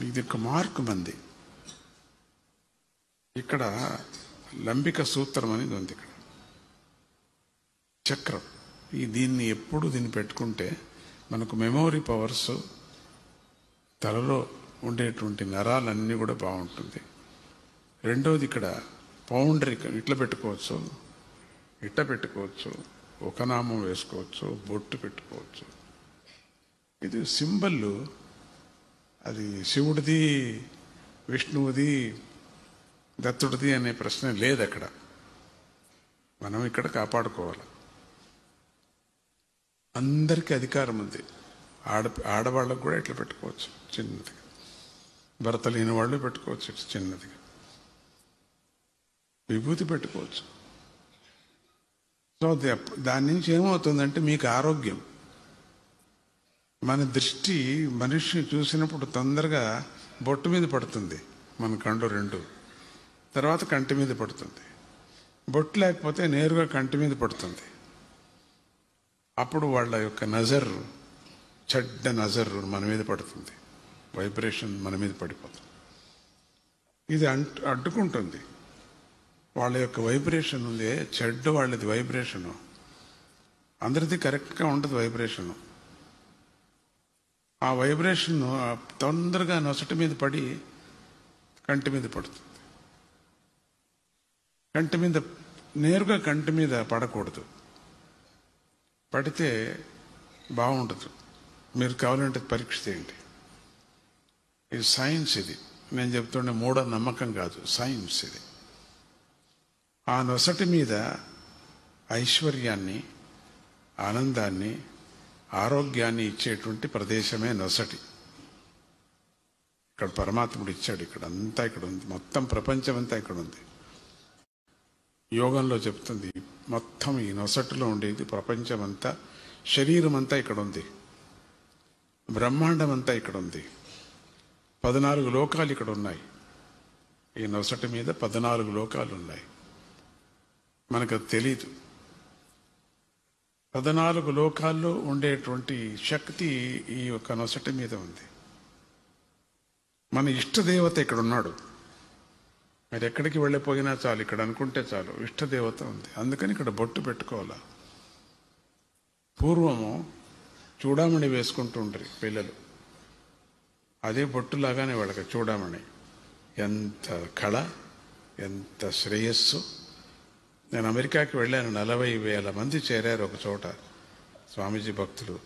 ఇది ఒక మార్కు మంది. ఇక్కడ లంబిక సూత్రం అనేది ఉంది, ఇక్కడ చక్రం. దీన్ని ఎప్పుడు దీన్ని పెట్టుకుంటే మనకు మెమొరీ పవర్స్, తలలో ఉండేటువంటి నరాలన్నీ కూడా బాగుంటుంది. రెండోది ఇక్కడ పౌండరిక, ఇట్లా పెట్టుకోవచ్చు, ఇట్లా పెట్టుకోవచ్చు, ఒక నామం వేసుకోవచ్చు, బొట్టు పెట్టుకోవచ్చు. ఇది సింబల్. అది శివుడిది, విష్ణువుది, దత్తుడిది అనే ప్రశ్న లేదు అక్కడ. మనం ఇక్కడ కాపాడుకోవాలి. అందరికీ అధికారం ఉంది. ఆడవాళ్ళకు కూడా ఇట్లా పెట్టుకోవచ్చు చిన్నదిగా, భర్త లేని వాళ్ళు పెట్టుకోవచ్చు చిన్నదిగా, విభూతి పెట్టుకోవచ్చు. సో దాని నుంచి ఏమవుతుందంటే మీకు ఆరోగ్యం. మన దృష్టి మనిషిని చూసినప్పుడు తొందరగా బొట్టు మీద పడుతుంది, మన కళ్ళు రెండు, తర్వాత కంటి మీద పడుతుంది. బొట్టు లేకపోతే నేరుగా కంటి మీద పడుతుంది. అప్పుడు వాళ్ళ యొక్క నజర్, చెడ్డ నజర్ మన మీద పడుతుంది, వైబ్రేషన్ మన మీద పడిపోతుంది. ఇది అడ్డుకుంటుంది. వాళ్ళ యొక్క వైబ్రేషన్ ఉంది, చెడ్డ వాళ్ళది వైబ్రేషను. అందరిది కరెక్ట్గా ఉండదు వైబ్రేషను. ఆ వైబ్రేషన్ తొందరగా నొసటి మీద పడి కంటి మీద పడుతుంది. కంటి మీద, నేరుగా కంటి మీద పడకూడదు. పడితే బాగుండదు. మీరు కావాలంటే పరీక్ష చేయండి. ఇది సైన్స్. ఇది నేను చెప్తుండే మూఢ నమ్మకం కాదు, సైన్స్ ఇది. ఆ నొసటి మీద ఐశ్వర్యాన్ని, ఆనందాన్ని, ఆరోగ్యాన్ని ఇచ్చేటువంటి ప్రదేశమే నొసటి. ఇక్కడ పరమాత్ముడు ఇచ్చాడు. ఇక్కడ అంతా ఇక్కడ ఉంది, మొత్తం ప్రపంచం అంతా ఇక్కడ ఉంది. యోగంలో చెప్తుంది మొత్తం ఈ నొసటిలో ఉండేది ప్రపంచం అంతా, శరీరం అంతా ఇక్కడ ఉంది, బ్రహ్మాండం అంతా ఇక్కడ ఉంది, 14 లోకాలు ఇక్కడ ఉన్నాయి. ఈ నొసటి మీద 14 లోకాలు ఉన్నాయి. మనకు అది తెలీదు. 14 లోకాల్లో ఉండేటువంటి శక్తి ఈ యొక్క నొసటి మీద ఉంది. మన ఇష్టదేవత ఇక్కడ ఉన్నాడు. మీరు ఎక్కడికి వెళ్ళిపోయినా చాలు, ఇక్కడ అనుకుంటే చాలు, ఇష్టదేవత ఉంది. అందుకని ఇక్కడ బొట్టు పెట్టుకోవాలా. పూర్వము చూడామణి వేసుకుంటూ ఉంటారు పిల్లలు. అదే బొట్టులాగానే వాళ్ళకి చూడామణి. ఎంత కళ, ఎంత శ్రేయస్సు. నేను అమెరికాకి వెళ్ళాను. 40,000 మంది చేరారు ఒక చోట, స్వామీజీ భక్తులు.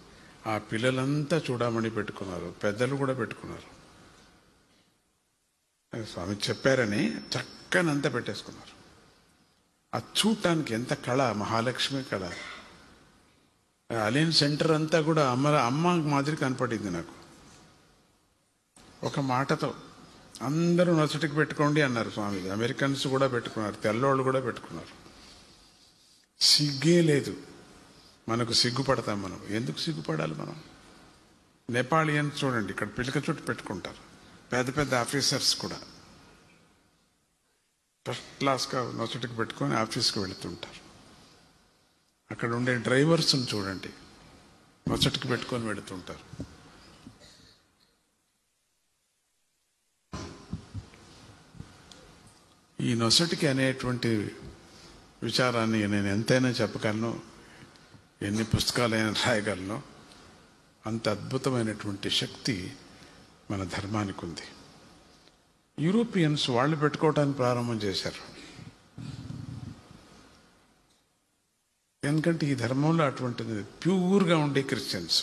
ఆ పిల్లలంతా చూడామణి పెట్టుకున్నారు, పెద్దలు కూడా పెట్టుకున్నారు. స్వామి చెప్పారని చక్కనంతా పెట్టేసుకున్నారు. అది చూడటానికి ఎంత కళ, మహాలక్ష్మి కళ. అలీన్ సెంటర్ అంతా కూడా అమ్మ మాదిరి కనపడింది నాకు. ఒక మాటతో అందరూ నొసటికి పెట్టుకోండి అన్నారు స్వామి. అమెరికన్స్ కూడా పెట్టుకున్నారు, తెల్లోళ్ళు కూడా పెట్టుకున్నారు. సిగ్గే లేదు. మనకు సిగ్గుపడతాం మనం. ఎందుకు సిగ్గుపడాలి మనం? నేపాళియన్స్ చూడండి, ఇక్కడ పిలక చుట్టూ పెట్టుకుంటారు. పెద్ద పెద్ద ఆఫీసర్స్ కూడా ఫస్ట్ క్లాస్గా నొసటికి పెట్టుకొని ఆఫీస్కి వెళుతుంటారు. అక్కడ ఉండే డ్రైవర్స్ని చూడండి, నొసటికి పెట్టుకొని వెళుతుంటారు. ఈ నొసటికి అనేటువంటి విచారాన్ని నేను ఎంతైనా చెప్పగలను, ఎన్ని పుస్తకాలైనా రాయగలను. అంత అద్భుతమైనటువంటి శక్తి మన ధర్మానికి ఉంది. యూరోపియన్స్ వాళ్ళు పెట్టుకోవటానికి ప్రారంభం చేశారు. ఎందుకంటే ఈ ధర్మంలో అటువంటిది ప్యూర్గా ఉండే క్రిస్టియన్స్.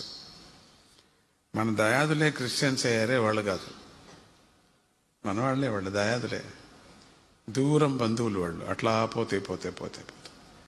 మన దయాదులే క్రిస్టియన్స్ అయ్యారే, వాళ్ళు కాదు. మన వాళ్ళే, వాళ్ళు దయాదులే, దూరం బంధువులు వాళ్ళు. అట్లా పోతే పోతే పోతే